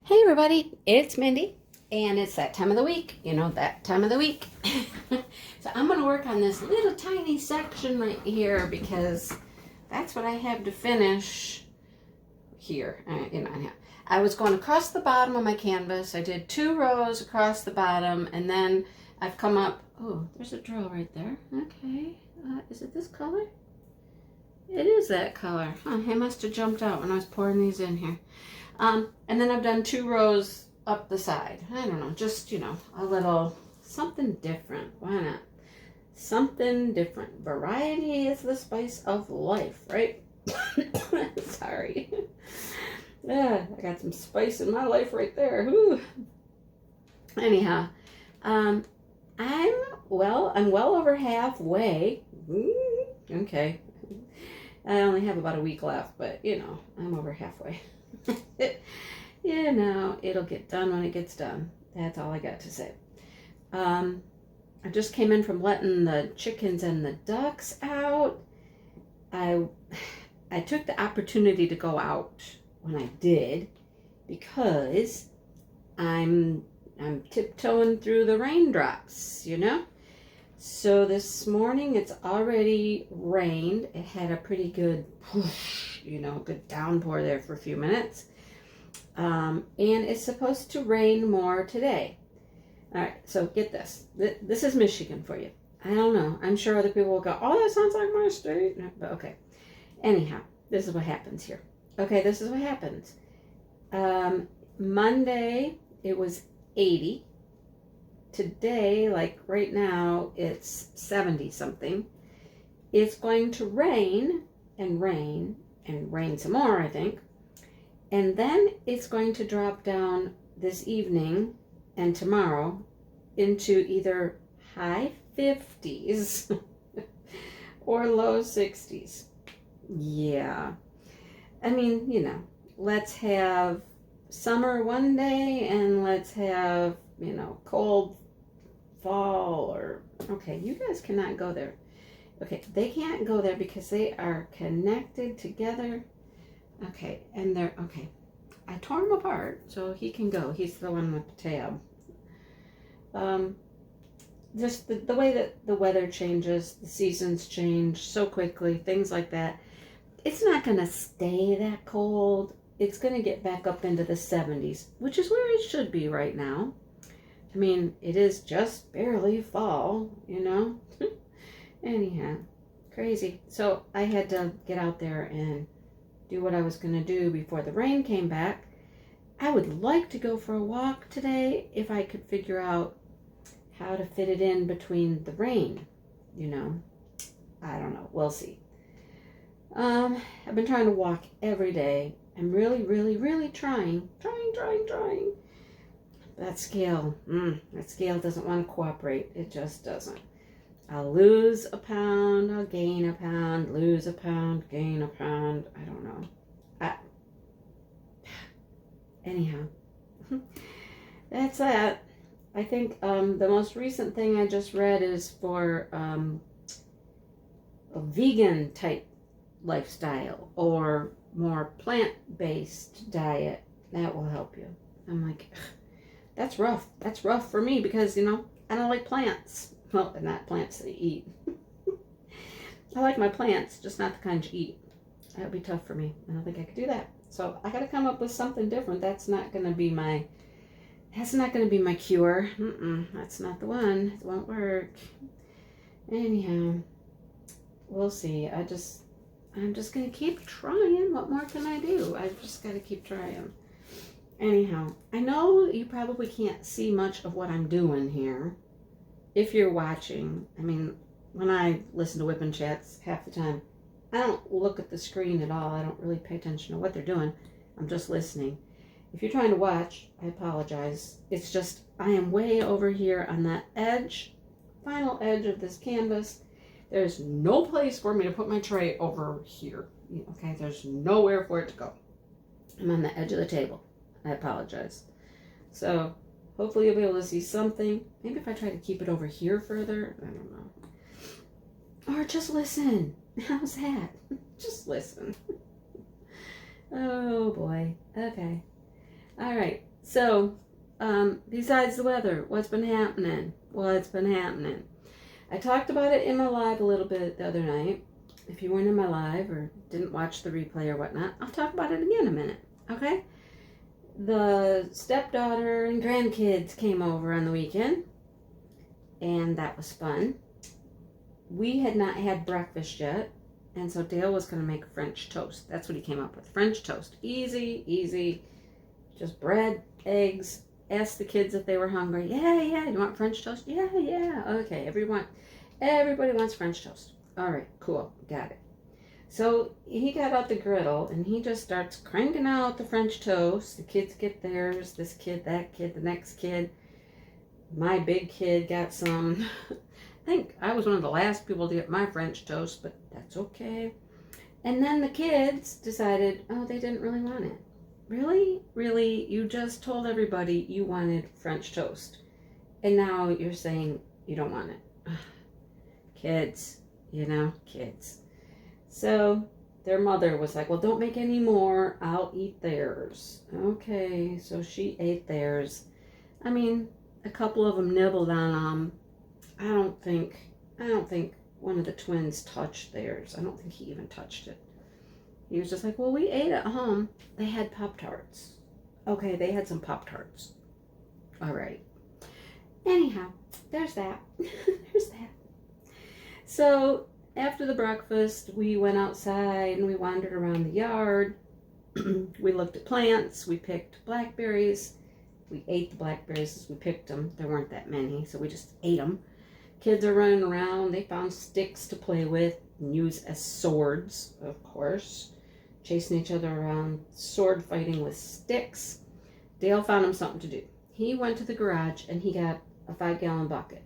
Hey everybody, it's Mindy, and it's that time of the week, that time of the week. So I'm going to work on this little tiny section right here because that's what I have to finish here. I was going across the bottom of my canvas. I did 2 rows across the bottom, and then I've come up, oh, there's a drill right there. Okay, is it this color? It is that color. Huh, it must have jumped out when I was pouring these in here. And then I've done 2 rows up the side. I don't know, just, a little something different. Why not? Something different. Variety is the spice of life, right? Sorry. Yeah, I got some spice in my life right there. Whew. Anyhow, I'm well over halfway. Okay. I only have about a week left, but I'm over halfway. It'll get done when it gets done. That's all I got to say. I just came in from letting the chickens and the ducks out. I took the opportunity to go out when I did because I'm tiptoeing through the raindrops, So this morning it's already rained. It had a pretty good push, good downpour there for a few minutes. And it's supposed to rain more today. All right, so get this. This is Michigan for you. I don't know. I'm sure other people will go, oh, that sounds like my state. No, but okay. Anyhow, this is what happens here. Okay, this is what happens. Monday, it was 80. Today, like right now, it's 70 something. It's going to rain and rain and rain some more, I think. And then it's going to drop down this evening and tomorrow into either high 50s or low 60s. Yeah. I mean, let's have summer one day and let's have, cold fall or, okay, you guys cannot go there. Okay, they can't go there because they are connected together. Okay, and they're, okay. I tore him apart, so he can go. He's the one with the tab. Just the way that the weather changes, the seasons change so quickly, things like that. It's not going to stay that cold. It's going to get back up into the 70s, which is where it should be right now. I mean, it is just barely fall, Anyhow, crazy. So I had to get out there and do what I was going to do before the rain came back. I would like to go for a walk today if I could figure out how to fit it in between the rain, I don't know. We'll see. I've been trying to walk every day. I'm really, really, really trying. That scale doesn't want to cooperate. It just doesn't. I'll lose a pound, I'll gain a pound, lose a pound, gain a pound. I don't know. Anyhow, that's that. I think the most recent thing I just read is for a vegan type lifestyle or more plant-based diet. That will help you. I'm like, that's rough. That's rough for me because, I don't like plants. Well, not plants that you eat. I like my plants, just not the kind you eat. That would be tough for me. I don't think I could do that. So I got to come up with something different. That's not going to be my cure. That's not the one. It won't work. Anyhow, we'll see. I'm just going to keep trying. What more can I do? I've just got to keep trying. Anyhow, I know you probably can't see much of what I'm doing here. If you're watching, I mean, when I listen to WIP and Chats, half the time, I don't look at the screen at all. I don't really pay attention to what they're doing. I'm just listening. If you're trying to watch, I apologize. It's just, I am way over here on that edge, final edge of this canvas. There's no place for me to put my tray over here. Okay, there's nowhere for it to go. I'm on the edge of the table. I apologize. So, hopefully you'll be able to see something. Maybe if I try to keep it over here further. I don't know. Or just listen. How's that? Just listen. Oh boy. Okay. All right. So, besides the weather, what's been happening? What's been happening? I talked about it in my live a little bit the other night. If you weren't in my live or didn't watch the replay or whatnot, I'll talk about it again in a minute, okay? The stepdaughter and grandkids came over on the weekend, and that was fun. We had not had breakfast yet, and so Dale was going to make French toast. That's what he came up with, French toast. Easy, easy, just bread, eggs. Asked the kids if they were hungry. Yeah, you want French toast? Yeah, okay, everybody wants French toast. All right, cool, got it. So he got out the griddle and he just starts cranking out the French toast. The kids get theirs, this kid, that kid, the next kid. My big kid got some. I think I was one of the last people to get my French toast, but that's okay. And then the kids decided, oh, they didn't really want it. Really? Really? You just told everybody you wanted French toast. And now you're saying you don't want it. Kids. Kids. So their mother was like, well, don't make any more. I'll eat theirs. Okay, so she ate theirs. I mean, a couple of them nibbled on them. I don't think one of the twins touched theirs. I don't think he even touched it. He was just like, well, we ate at home. They had Pop-Tarts. Okay, they had some Pop-Tarts. All right. Anyhow, there's that. There's that. So after the breakfast, we went outside and we wandered around the yard. We looked at plants. We picked blackberries. We ate the blackberries as we picked them. There weren't that many, so we just ate them. Kids are running around. They found sticks to play with and use as swords, of course. Chasing each other around, sword fighting with sticks. Dale found him something to do. He went to the garage and he got a 5-gallon bucket.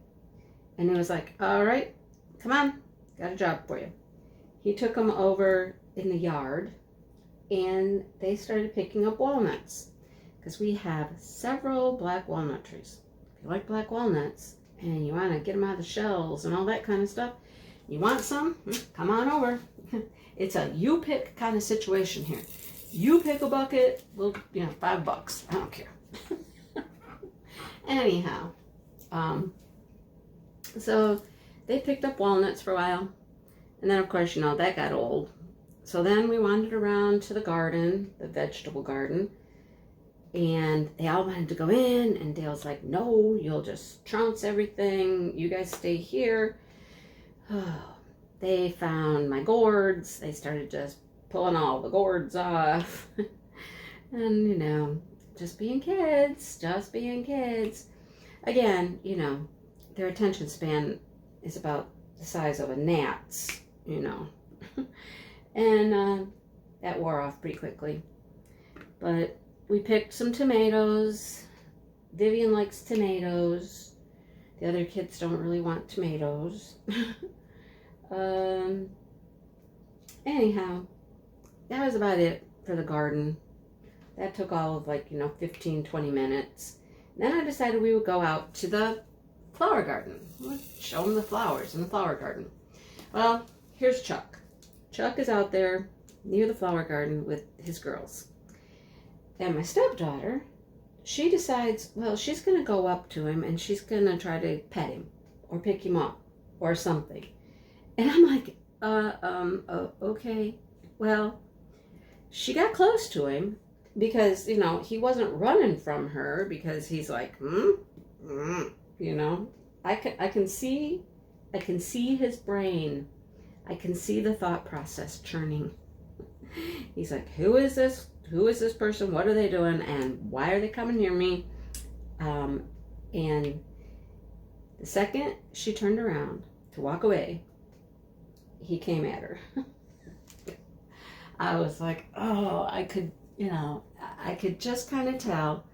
And he was like, all right, come on, got a job for you. He took them over in the yard and they started picking up walnuts because we have several black walnut trees. If you like black walnuts and you want to get them out of the shells and all that kind of stuff, you want some? Come on over. It's a you pick kind of situation here. You pick a bucket, well, $5. I don't care. Anyhow, so they picked up walnuts for a while. And then, of course, that got old. So then we wandered around to the garden, the vegetable garden. And they all wanted to go in. And Dale's like, no, you'll just trounce everything. You guys stay here. Oh, they found my gourds. They started just pulling all the gourds off. And, just being kids. Again, their attention span is about the size of a gnat's, And that wore off pretty quickly. But we picked some tomatoes. Vivian likes tomatoes. The other kids don't really want tomatoes. Anyhow, that was about it for the garden. That took all of 15, 20 minutes. Then I decided we would go out to the flower garden. We'd show them the flowers in the flower garden. Well, here's Chuck. Chuck is out there near the flower garden with his girls. And my stepdaughter, she decides, well, she's going to go up to him and she's going to try to pet him or pick him up or something. And I'm like, okay. Well, she got close to him because, he wasn't running from her because he's like, I can see his brain. I can see the thought process churning. He's like, who is this? Who is this person? What are they doing? And why are they coming near me? And the second she turned around to walk away, he came at her. I was like, oh, I could just kind of tell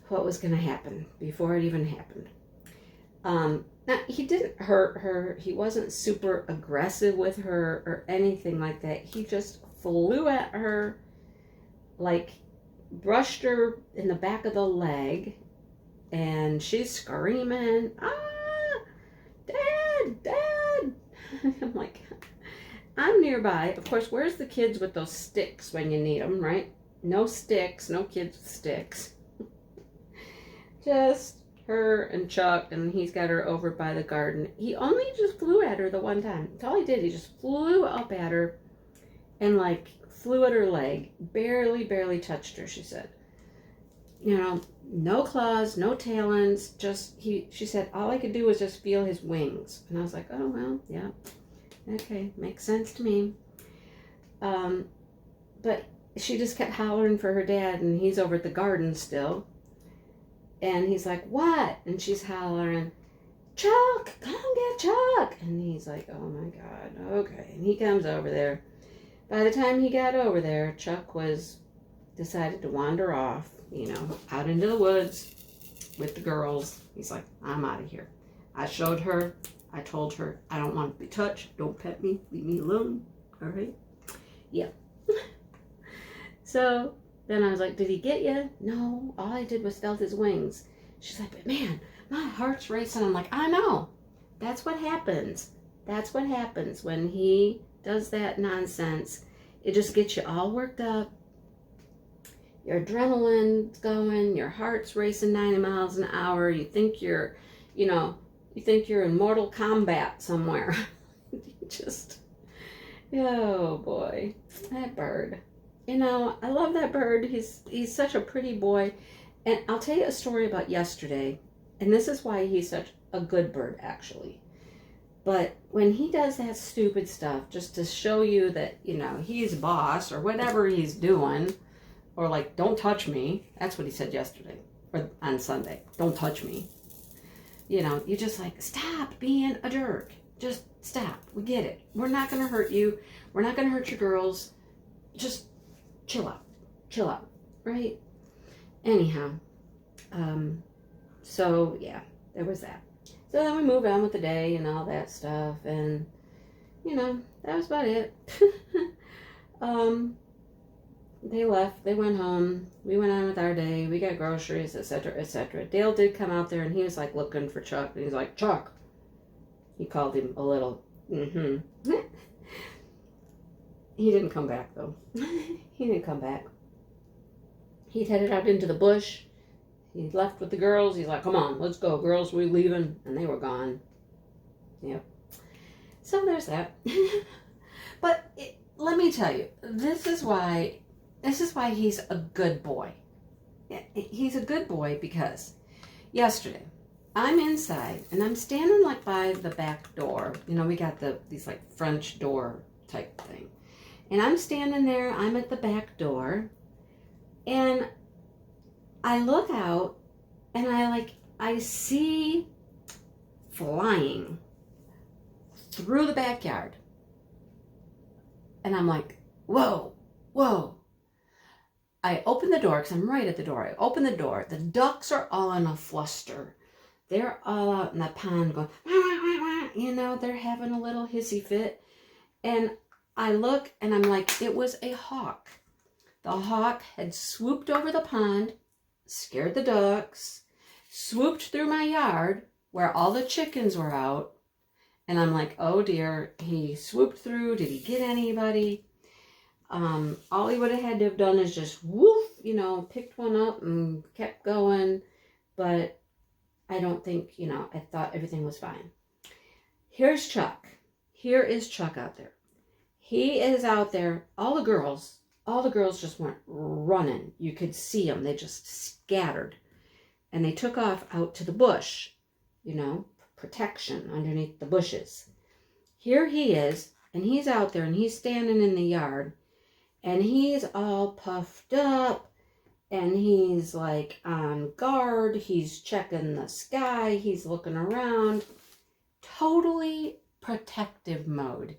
what was going to happen before it even happened. Now, he didn't hurt her. He wasn't super aggressive with her or anything like that. He just flew at her, brushed her in the back of the leg, and she's screaming, ah, Dad. I'm like, I'm nearby. Of course, where's the kids with those sticks when you need them, right? No sticks, no kids with sticks. Just her and Chuck, and he's got her over by the garden. He only just flew at her the one time. That's all he did. He just flew up at her and like flew at her leg. Barely touched her, she said. You know, no claws, no talons, just she said all I could do was just feel his wings. And I was like, oh well, yeah. Okay, makes sense to me. But she just kept hollering for her dad, and he's over at the garden still. And he's like, what? And she's hollering, Chuck, come get Chuck. And he's like, oh my God, okay. And he comes over there. By the time he got over there, Chuck decided to wander off, you know, out into the woods with the girls. He's like, I'm out of here. I showed her, I told her, I don't want to be touched. Don't pet me. Leave me alone. All right? Yeah. So then I was like, did he get you? No, all I did was felt his wings. She's like, but man, my heart's racing. I'm like, I know. That's what happens. That's what happens when he does that nonsense. It just gets you all worked up. Your adrenaline's going. Your heart's racing 90 miles an hour. You think you're in Mortal Kombat somewhere. Just, oh boy, that bird. You know, I love that bird. He's such a pretty boy. And I'll tell you a story about yesterday. And this is why he's such a good bird, actually. But when he does that stupid stuff, just to show you that, you know, he's boss or whatever he's doing, or like, don't touch me. That's what he said yesterday, or on Sunday. Don't touch me. You know, you just like, stop being a jerk. Just stop. We get it. We're not going to hurt you. We're not going to hurt your girls. Just chill out. Chill out. Right? Anyhow. So, yeah, there was that. So then we moved on with the day and all that stuff. And, you know, that was about it. They left. They went home. We went on with our day. We got groceries, etc., etc. Dale did come out there, and he was, like, looking for Chuck. And he's like, Chuck. He called him a little, He didn't come back, though. He didn't come back. He headed out into the bush. He left with the girls. He's like, come on, let's go, girls. We're leaving. And they were gone. Yep. So there's that. But let me tell you, this is why he's a good boy. He's a good boy because yesterday I'm inside and I'm standing like by the back door. You know, we got these like French door type thing. And I'm standing there, I'm at the back door, and I look out and I see flying through the backyard. And I'm like, whoa, whoa. I open the door because I'm right at the door. I open the door. The ducks are all in a fluster. They're all out in the pond going, wah, wah, wah, wah. You know, they're having a little hissy fit. And I look and I'm like, it was a hawk. The hawk had swooped over the pond, scared the ducks, swooped through my yard where all the chickens were out. And I'm like, oh dear, he swooped through. Did he get anybody? All he would have had to have done is just woof, you know, picked one up and kept going. But I don't think, you know, I thought everything was fine. Here's Chuck. Here is Chuck out there. He is out there. All the girls just went running. You could see them. They just scattered. And they took off out to the bush, you know, protection underneath the bushes. Here he is, and he's out there, and he's standing in the yard, and he's all puffed up, and he's like on guard. He's checking the sky. He's looking around. Totally protective mode.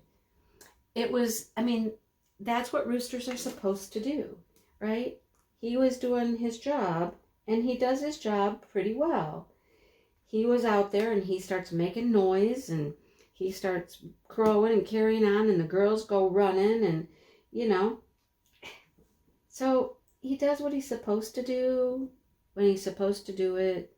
It was, I mean, that's what roosters are supposed to do, right? He was doing his job, and he does his job pretty well. He was out there, and he starts making noise, and he starts crowing and carrying on, and the girls go running, and, you know. So he does what he's supposed to do when he's supposed to do it.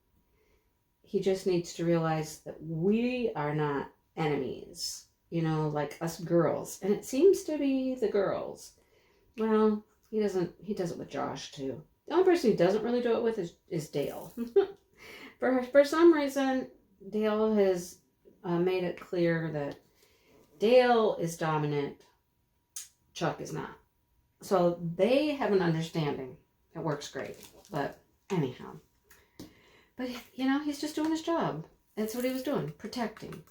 He just needs to realize that we are not enemies, you know, like us girls. And it seems to be the girls. Well, he does it with Josh too. The only person he doesn't really do it with is Dale. For some reason, Dale has made it clear that Dale is dominant, Chuck is not. So they have an understanding. It works great. But anyhow. But, you know, he's just doing his job. That's what he was doing, protecting.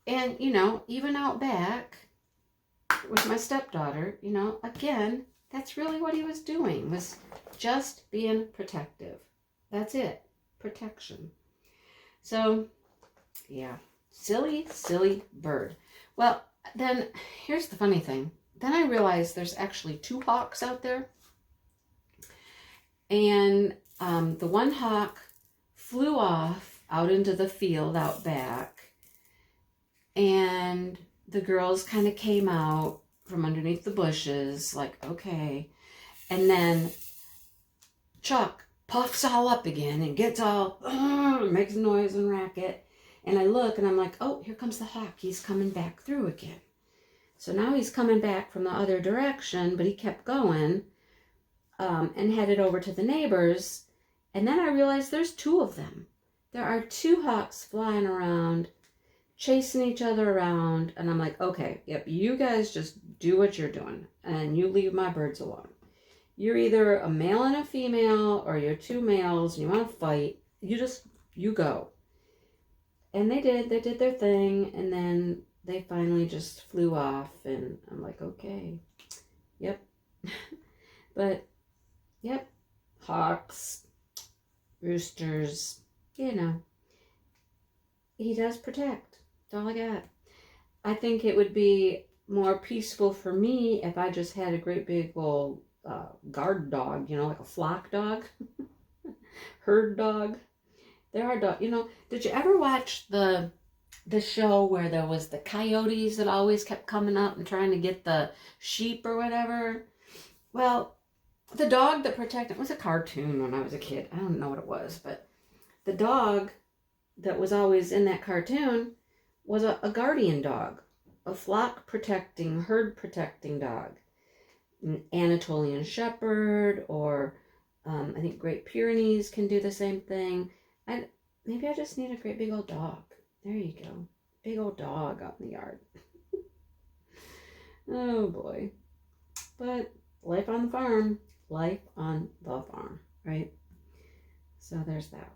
And, you know, even out back with my stepdaughter, you know, again, that's really what he was doing, was just being protective. That's it. Protection. So, yeah. Silly, silly bird. Well, then, here's the funny thing. Then I realized there's actually 2 hawks out there. And the one hawk flew off out into the field out back. And the girls kind of came out from underneath the bushes, like, okay. And then Chuck puffs all up again and gets all, makes noise and racket. And I look and I'm like, oh, here comes the hawk. He's coming back through again. So now he's coming back from the other direction, but he kept going and headed over to the neighbors. And then I realized there's 2 of them. There are 2 hawks flying around, chasing each other around. And I'm like, okay, yep, you guys just do what you're doing and you leave my birds alone. You're either a male and a female, or you're 2 males and you want to fight. You go. And they did their thing. And then they finally just flew off, and I'm like, okay, yep. But, yep, hawks, roosters, you know, he does protect. That's all I got. I think it would be more peaceful for me if I just had a great big old guard dog, you know, like a flock dog, herd dog. There are dogs, you know, did you ever watch the show where there was the coyotes that always kept coming up and trying to get the sheep or whatever? Well, the dog that protected, it was a cartoon when I was a kid. I don't know what it was, but the dog that was always in that cartoon was a guardian dog, a flock protecting, herd protecting dog. An Anatolian Shepherd, or I think Great Pyrenees can do the same thing. Maybe I just need a great big old dog. There you go. Big old dog out in the yard. Oh boy. But life on the farm. Life on the farm, right? So there's that.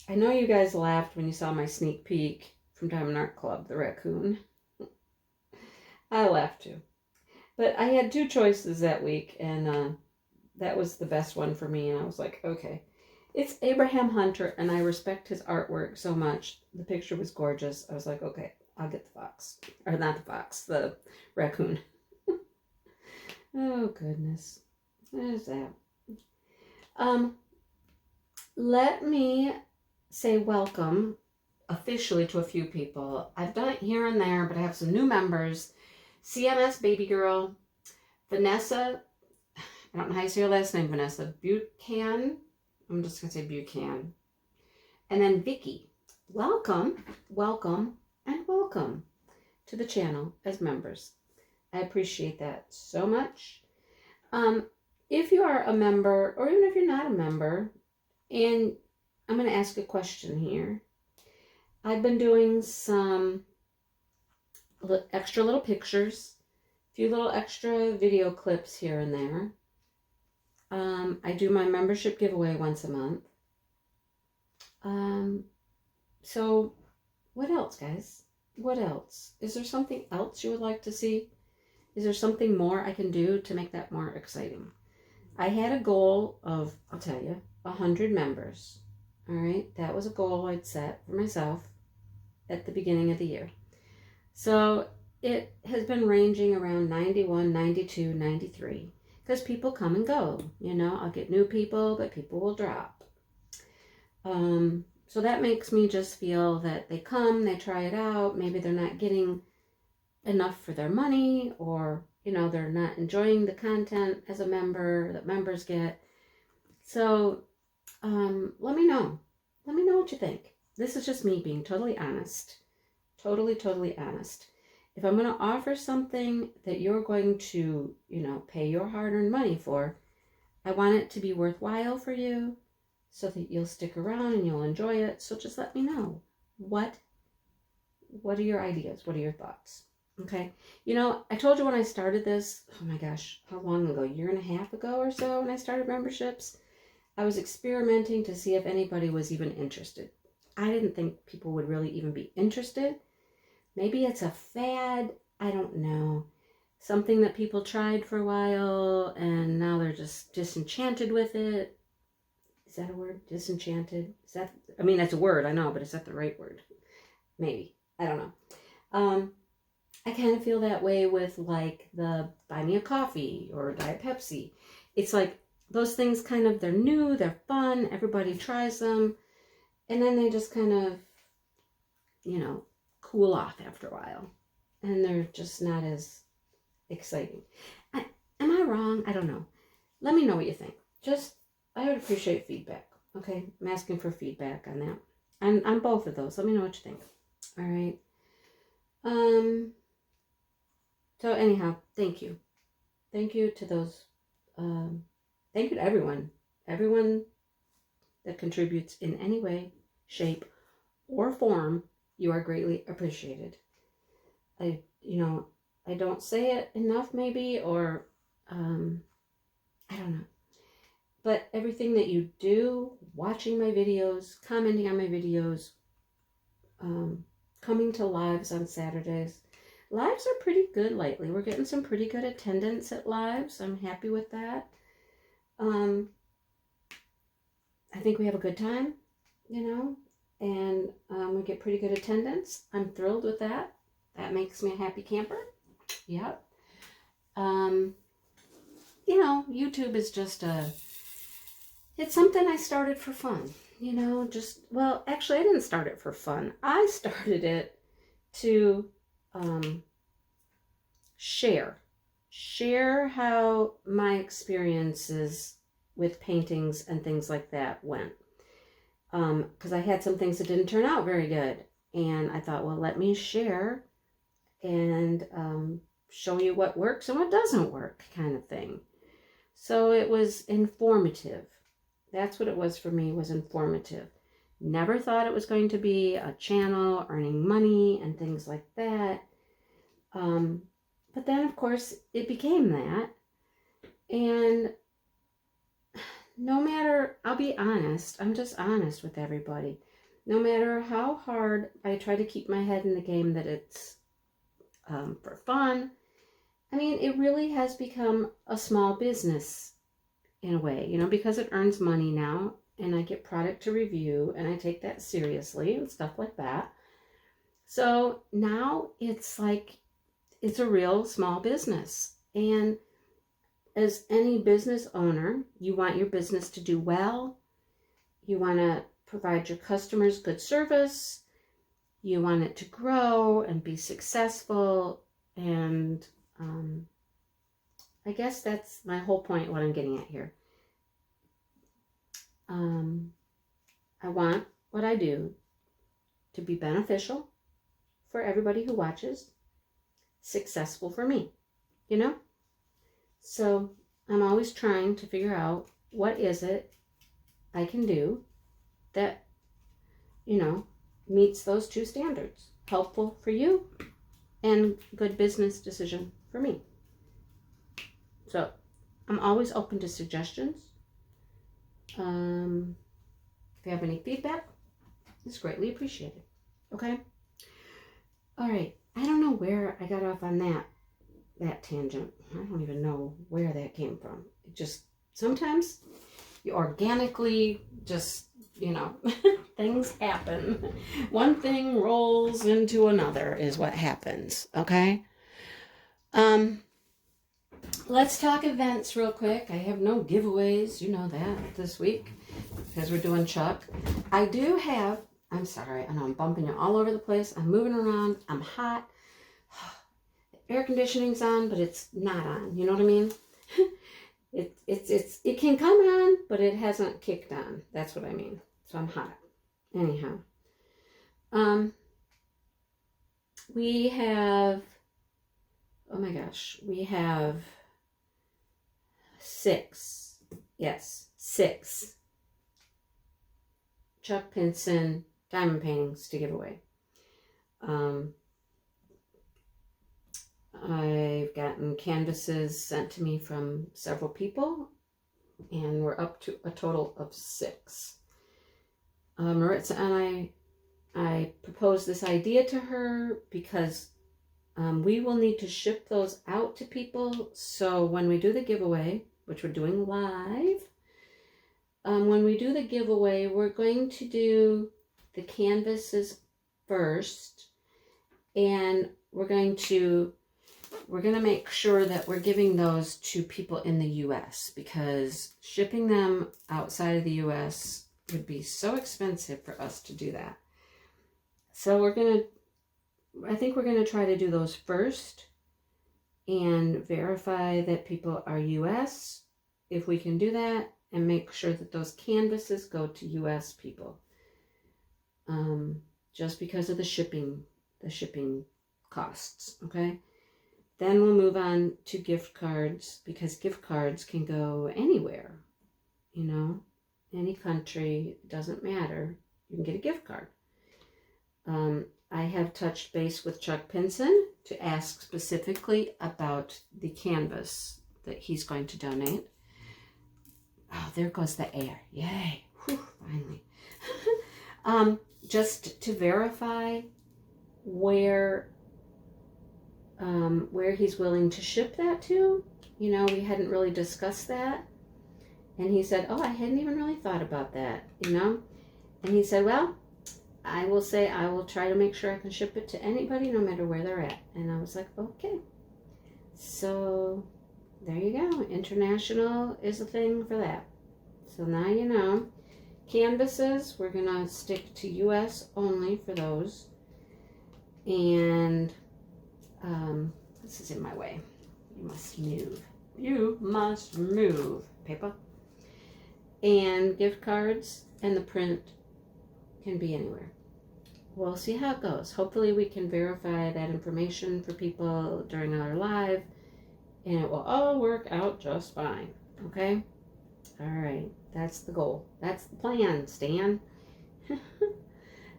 I know you guys laughed when you saw my sneak peek from Diamond Art Club, the raccoon. I laughed too. But I had 2 choices that week, and that was the best one for me. And I was like, okay. It's Abraham Hunter, and I respect his artwork so much. The picture was gorgeous. I was like, okay, I'll get the fox. Or not the fox, the raccoon. Oh, goodness. There's that. Let me say welcome officially to a few people. I've done it here and there, but I have some new members. CMS Baby Girl, Vanessa, I don't know how you say your last name, Vanessa, Buchanan. I'm just going to say Buchanan. And then Vicky. Welcome, welcome, and welcome to the channel as members. I appreciate that so much. If you are a member, or even if you're not a member, and I'm going to ask a question here. I've been doing some extra little pictures, a few little extra video clips here and there. I do my membership giveaway once a month. So what else, guys? What else? Is there something else you would like to see? Is there something more I can do to make that more exciting? I had a goal of, I'll tell you, 100 members. All right, that was a goal I'd set for myself at the beginning of the year. So it has been ranging around 91, 92, 93. Because people come and go, you know. I'll get new people, but people will drop. So that makes me just feel that they come, they try it out. Maybe they're not getting enough for their money, or, you know, they're not enjoying the content as a member that members get. So let me know. Let me know what you think. This is just me being totally honest. Totally honest. If I'm going to offer something that you're going to, you know, pay your hard-earned money for, I want it to be worthwhile for you. so that you'll stick around and you'll enjoy it. So just let me know. What are your ideas? What are your thoughts? Okay. You know, I told you when I started this, oh my gosh, how long ago? A year and a half ago or so when I started memberships, I was experimenting to see if anybody was even interested. I didn't think people would really even be interested. Maybe it's a fad. I don't know. Something that people tried for a while and now they're just disenchanted with it. Is that a word? Disenchanted? Is that, I mean, that's a word, I know, but is that the right word? Maybe. I don't know. I kind of feel that way with like the Buy Me a Coffee or Diet Pepsi. It's like those things kind of, they're new, they're fun, everybody tries them, and then they just kind of, you know, cool off after a while. And they're just not as exciting. Am I wrong? I don't know. Let me know what you think. I would appreciate feedback. Okay, I'm asking for feedback on that. And on both of those. Let me know what you think. All right. So anyhow, thank you. Thank you to those. Thank you to everyone. Everyone that contributes in any way, shape, or form. You are greatly appreciated. I don't say it enough, maybe, or I don't know. But everything that you do, watching my videos, commenting on my videos, coming to lives on Saturdays. Lives are pretty good lately. We're getting some pretty good attendance at lives. I'm happy with that. I think we have a good time, and we get pretty good attendance. I'm thrilled with that. That makes me a happy camper. Yep. YouTube is just it's something I started for fun, well, actually I didn't start it for fun. I started it to share how my experiences with paintings and things like that went. Because I had some things that didn't turn out very good. And I thought, well, let me share and show you what works and what doesn't work, kind of thing. So it was informative. That's what it was for me, was informative. Never thought it was going to be a channel earning money and things like that. But then, of course, it became that. And no matter, I'll be honest, I'm just honest with everybody. No matter how hard I try to keep my head in the game that it's for fun, I mean, it really has become a small business in a way, because it earns money now and I get product to review and I take that seriously and stuff like that. So now it's like, it's a real small business. And as any business owner, you want your business to do well. You want to provide your customers good service. You want it to grow and be successful. And I guess that's my whole point, what I'm getting at here. I want what I do to be beneficial for everybody who watches, successful for me, So I'm always trying to figure out what is it I can do that, meets those two standards. Helpful for you and good business decision for me. So I'm always open to suggestions. If you have any feedback, it's greatly appreciated. Okay? All right. I don't know where I got off on that tangent. I don't even know where that came from. It just, sometimes you organically just, things happen. One thing rolls into another is what happens. Okay? Let's talk events real quick. I have no giveaways, that, this week, because we're doing Chuck. I do have, I'm sorry, I know I'm bumping you all over the place. I'm moving around. I'm hot. The air conditioning's on, but it's not on. You know what I mean? It can come on, but it hasn't kicked on. That's what I mean. So I'm hot. Anyhow. We have, oh my gosh, we have 6 Chuck Pinson diamond paintings to give away. I've gotten canvases sent to me from several people, and we're up to a total of 6. Maritza and I proposed this idea to her because we will need to ship those out to people. So when we do the giveaway, which we're doing live, when we do the giveaway, we're going to do the canvases first, and we're going to make sure that we're giving those to people in the U.S. because shipping them outside of the U.S. would be so expensive for us to do that. So I think we're going to try to do those first and verify that people are U.S. if we can do that, and make sure that those canvases go to U.S. people. Just because of the shipping costs, okay? Then we'll move on to gift cards, because gift cards can go anywhere, you know, any country, it doesn't matter. You can get a gift card. I have touched base with Chuck Pinson to ask specifically about the canvas that he's going to donate. Oh, there goes the air. Yay. Whew, finally. Just to verify where he's willing to ship that to. You know, we hadn't really discussed that. And he said, oh, I hadn't even really thought about that, you know. And he said, well, I will try to make sure I can ship it to anybody, no matter where they're at. And I was like, okay. So there you go. International is a thing for that. So now you know. Canvases, we're going to stick to U.S. only for those. And this is in my way. You must move. You must move. Paper. And gift cards and the print can be anywhere. We'll see how it goes. Hopefully we can verify that information for people during our live, and it will all work out just fine. Okay? All right. That's the goal. That's the plan, Stan.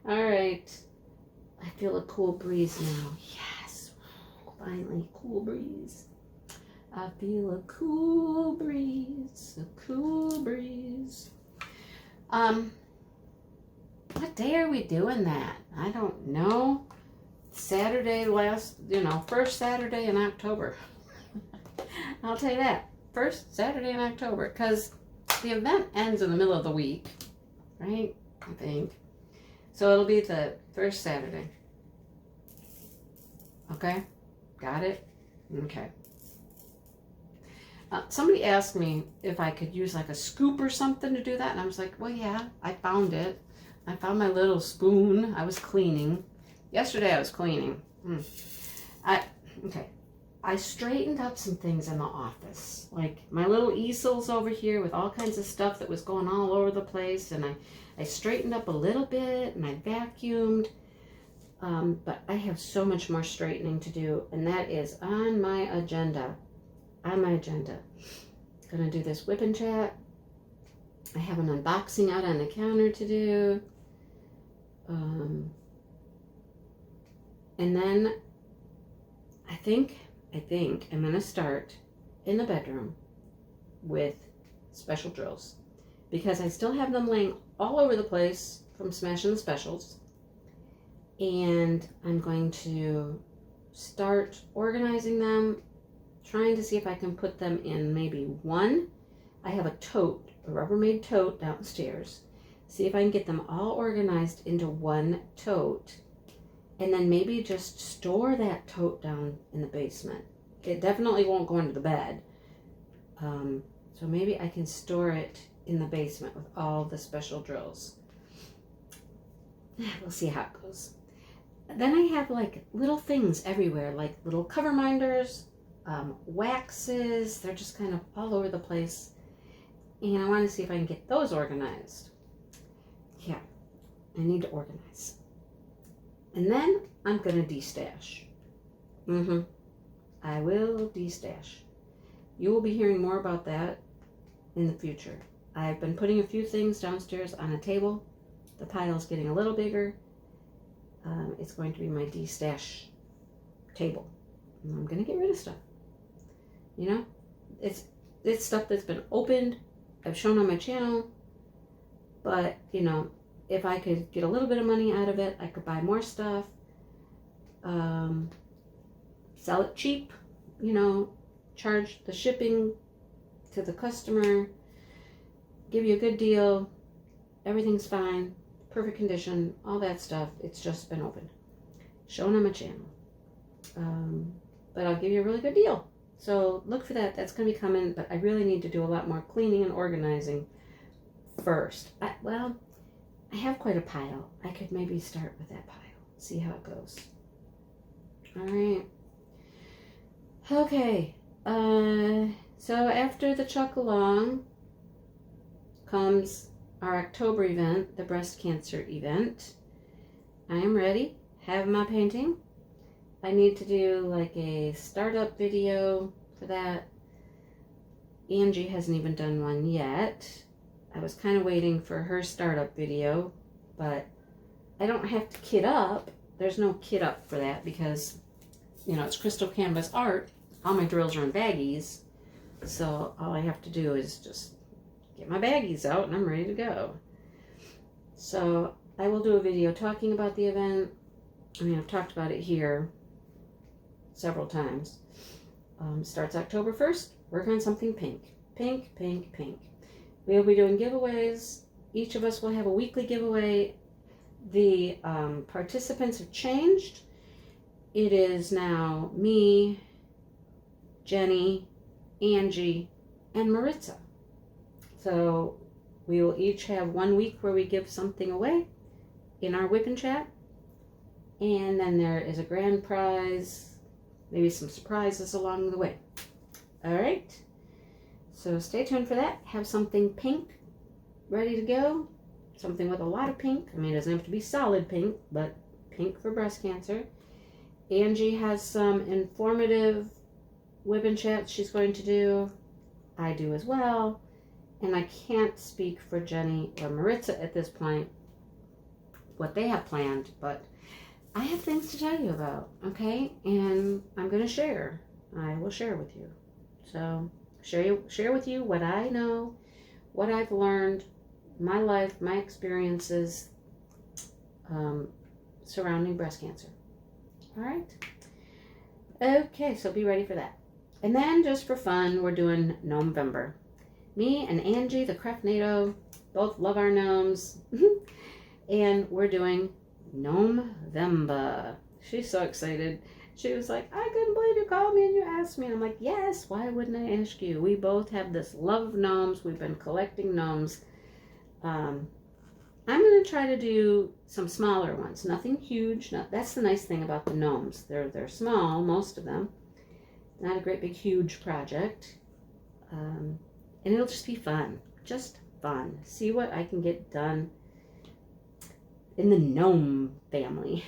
All right. I feel a cool breeze now. Yes. Finally, cool breeze. I feel a cool breeze. A cool breeze. What day are we doing that? I don't know. Saturday first Saturday in October. I'll tell you that. First Saturday in October, because the event ends in the middle of the week, right? I think. So it'll be the first Saturday. Okay? Got it? Okay. Somebody asked me if I could use like a scoop or something to do that, and I was like, well, yeah, I found it. I found my little spoon. I was cleaning. Yesterday I was cleaning. I straightened up some things in the office. Like my little easels over here with all kinds of stuff that was going all over the place. And I straightened up a little bit and I vacuumed. But I have so much more straightening to do. And that is on my agenda. Gonna do this WIP and Chat. I have an unboxing out on the counter to do. And then I think I'm going to start in the bedroom with special drills, because I still have them laying all over the place from smashing the specials. And I'm going to start organizing them, trying to see if I can put them in maybe one. I have a Rubbermaid tote downstairs. See if I can get them all organized into one tote, and then maybe just store that tote down in the basement. It definitely won't go into the bed. So maybe I can store it in the basement with all the special drills. We'll see how it goes. Then I have like little things everywhere, like little cover minders, waxes. They're just kind of all over the place. And I want to see if I can get those organized. Yeah, I need to organize. And then I'm going to de-stash. I will de-stash. You will be hearing more about that in the future. I've been putting a few things downstairs on a table the pile's getting a little bigger. It's going to be my de-stash table. And I'm going to get rid of stuff. You know, it's stuff that's been opened. I've shown on my channel. But, you know, if I could get a little bit of money out of it, I could buy more stuff. Sell it cheap, you know, charge the shipping to the customer, give you a good deal, everything's fine, perfect condition, all that stuff. It's just been opened, shown on my channel. But I'll give you a really good deal. So look for that. That's going to be coming, but I really need to do a lot more cleaning and organizing first. I have quite a pile. I could maybe start with that pile, see how it goes. All right. Okay. So after the Chuck Along comes our October event, the breast cancer event. I am ready. Have my painting. I need to do like a startup video for that. Angie hasn't even done one yet. I was kind of waiting for her startup video, but I don't have to kit up. There's no kit up for that because, you know, it's crystal canvas art. All my drills are in baggies. So all I have to do is just get my baggies out and I'm ready to go. So I will do a video talking about the event. I mean, I've talked about it here several times. Starts October 1st. Work on something pink. Pink, pink, pink. We'll be doing giveaways. Each of us will have a weekly giveaway. The participants have changed. It is now me, Jenny, Angie, and Maritza. So we will each have 1 week where we give something away in our WIP and Chat. And then there is a grand prize, maybe some surprises along the way. All right. So stay tuned for that. Have something pink ready to go. Something with a lot of pink. I mean, it doesn't have to be solid pink, but pink for breast cancer. Angie has some informative WIP and Chats she's going to do. I do as well. And I can't speak for Jenny or Maritza at this point, what they have planned, but I have things to tell you about, okay? And I'm going to share. I will share with you. So share with you what I know, what I've learned, my life, my experiences surrounding breast cancer. All right? Okay, so be ready for that. And then just for fun, we're doing Gnomevember. Me and Angie, the Craftnado, both love our gnomes. And we're doing Gnomevember. She's so excited. She was like, I couldn't believe you called me and you asked me. And I'm like, yes, why wouldn't I ask you? We both have this love of gnomes. We've been collecting gnomes. I'm going to try to do some smaller ones. Nothing huge. That's the nice thing about the gnomes. They're small, most of them. Not a great big huge project. And it'll just be fun. Just fun. See what I can get done in the gnome family.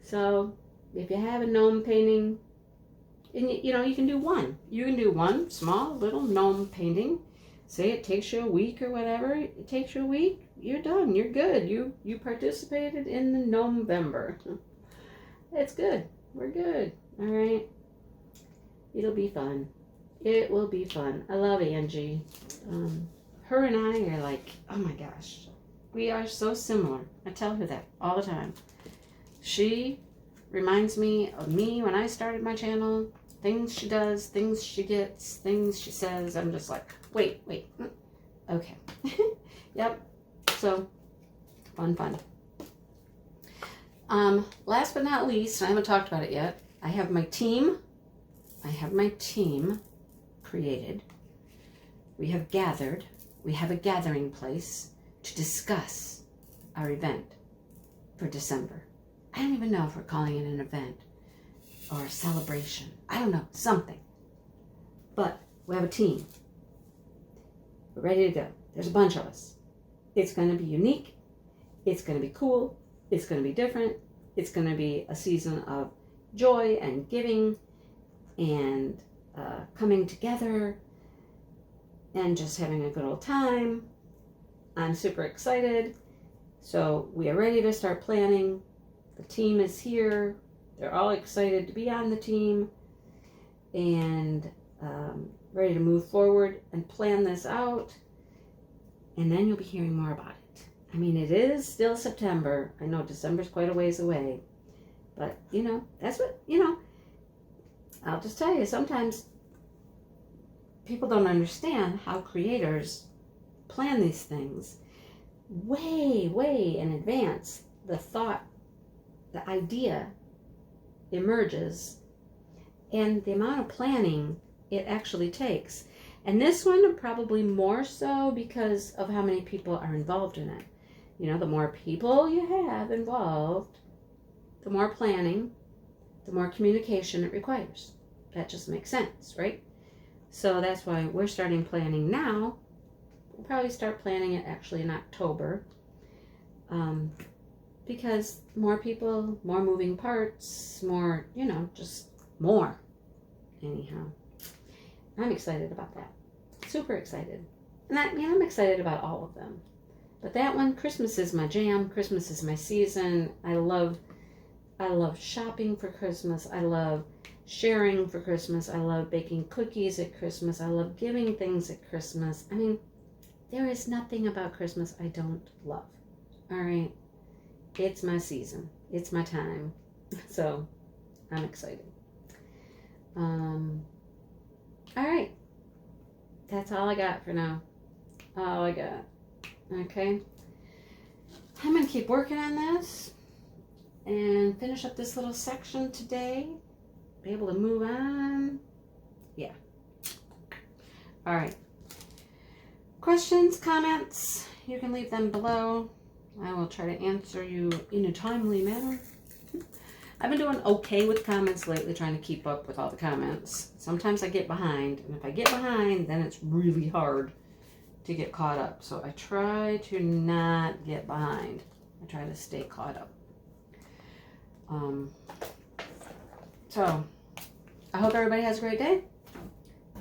So if you have a gnome painting, and you know, you can do one. You can do one small little gnome painting. Say it takes you a week or whatever. It takes you a week. You're done. You're good. You participated in the Gnomevember. It's good. We're good. All right. It'll be fun. It will be fun. I love Angie. Her and I are like, oh my gosh. We are so similar. I tell her that all the time. She reminds me of me when I started my channel. Things she does, things she gets, things she says. I'm just like, wait. Okay. Yep. So, fun. Last but not least, I haven't talked about it yet. I have my team created. We have gathered. We have a gathering place to discuss our event for December. I don't even know if we're calling it an event or a celebration. I don't know, something. But we have a team. We're ready to go. There's a bunch of us. It's going to be unique. It's going to be cool. It's going to be different. It's going to be a season of joy and giving and coming together and just having a good old time. I'm super excited. So we are ready to start planning. The team is here. They're all excited to be on the team and ready to move forward and plan this out. And then you'll be hearing more about it. I mean, it is still September. I know December's quite a ways away. But, that's what, I'll just tell you, sometimes people don't understand how creators plan these things way, way in advance. The thought, the idea emerges, and the amount of planning it actually takes. And this one probably more so because of how many people are involved in it. The more people you have involved, the more planning, the more communication it requires. That just makes sense, right? So that's why we're starting planning now. We'll probably start planning it actually in October. Because more people, more moving parts, more, just more. Anyhow, I'm excited about that. Super excited. And I'm excited about all of them. But that one, Christmas is my jam. Christmas is my season. I love shopping for Christmas. I love sharing for Christmas. I love baking cookies at Christmas. I love giving things at Christmas. I mean, there is nothing about Christmas I don't love. All right? It's my season. It's my time. So, I'm excited. All right. That's all I got for now. All I got. Okay? I'm going to keep working on this and finish up this little section today. Be able to move on. Yeah. All right. Questions, comments, you can leave them below. I will try to answer you in a timely manner. I've been doing okay with comments lately, trying to keep up with all the comments. Sometimes I get behind, and if I get behind, then it's really hard to get caught up. So I try to not get behind. I try to stay caught up. So I hope everybody has a great day.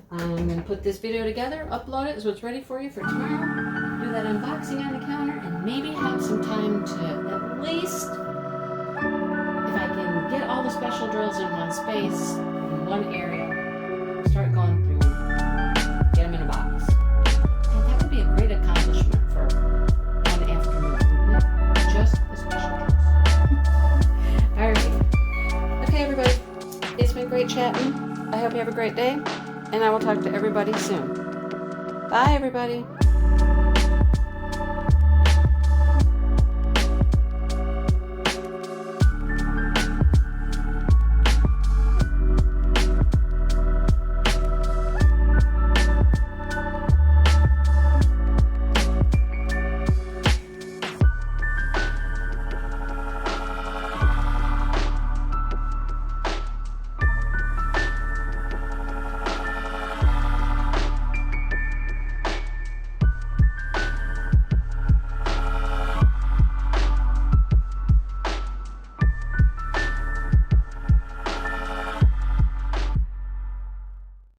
I'm going to put this video together, upload it so it's ready for you for tomorrow. Do that unboxing on the counter and maybe have some time to at least, if I can get all the special drills in one space, in one area, start going through them, get them in a box. And that would be a great accomplishment for one afternoon, wouldn't it? Just the special drills. Alright. Okay, everybody. It's been great chatting. I hope you have a great day. And I will talk to everybody soon. Bye, everybody.